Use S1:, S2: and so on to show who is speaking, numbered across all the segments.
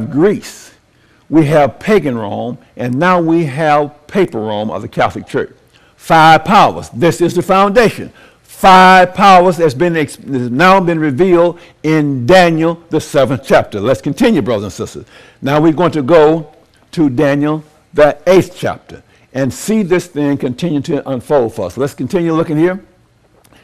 S1: Greece, we have pagan Rome, and now we have papal Rome of the Catholic Church. 5 powers. This is the foundation. 5 powers that's now been revealed in Daniel, the 7th chapter. Let's continue, brothers and sisters. Now we're going to go to Daniel, the 8th chapter, and see this thing continue to unfold for us. Let's continue looking here.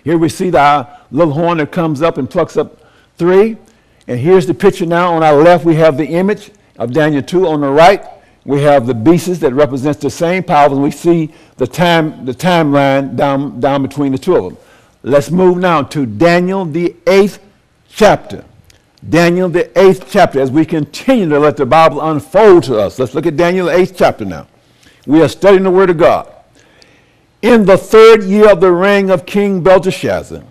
S1: Here we see the little horn that comes up and plucks up 3. And here's the picture now. On our left, we have the image of Daniel 2. On the right, we have the beasts that represents the same powers, and we see the timeline down between the two of them. Let's move now to Daniel, the 8th chapter. Daniel, the 8th chapter, as we continue to let the Bible unfold to us. Let's look at Daniel, the 8th chapter now. We are studying the Word of God. In the 3rd year of the reign of King Belteshazzar,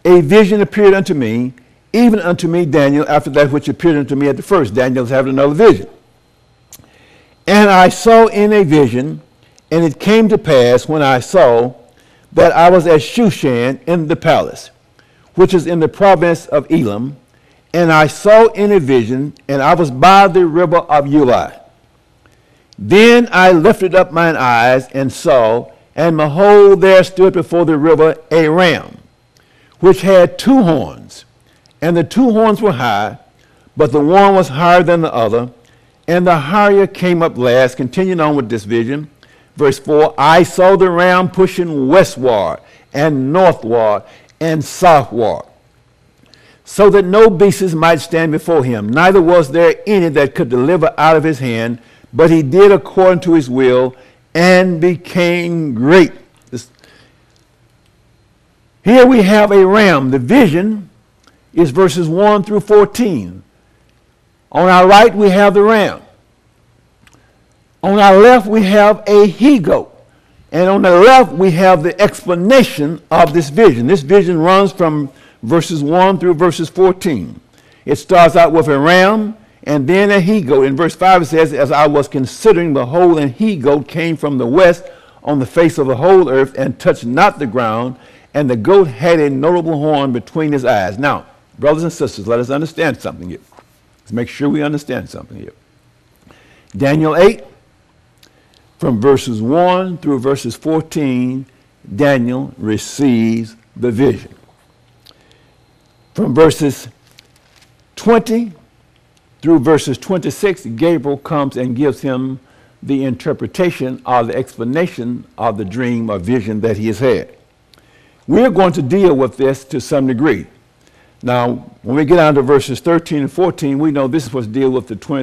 S1: a vision appeared unto me, even unto me, Daniel, after that which appeared unto me at the first. Daniel's having another vision. And I saw in a vision, and it came to pass when I saw that I was at Shushan in the palace, which is in the province of Elam. And I saw in a vision, and I was by the river of Uli. Then I lifted up mine eyes and saw, and behold, there stood before the river a ram, which had 2 horns. And the 2 horns were high, but the one was higher than the other. And the higher came up last. Continuing on with this vision. Verse 4, I saw the ram pushing westward and northward and southward, so that no beasts might stand before him. Neither was there any that could deliver out of his hand, but he did according to his will and became great. Here we have a ram. The vision is verses 1 through 14. On our right, we have the ram. On our left, we have a he-goat. And on the left, we have the explanation of this vision. This vision runs from verses 1 through verses 14. It starts out with a ram and then a he-goat. In verse 5, it says, as I was considering, behold, an he-goat came from the west on the face of the whole earth and touched not the ground, and the goat had a notable horn between his eyes. Now, brothers and sisters, let us understand something here. Let's make sure we understand something here. Daniel 8, from verses 1 through verses 14, Daniel receives the vision. From verses 20 through verses 26, Gabriel comes and gives him the interpretation or the explanation of the dream or vision that he has had. We're going to deal with this to some degree. Now, when we get down to verses 13 and 14, we know this is what's deal with the 20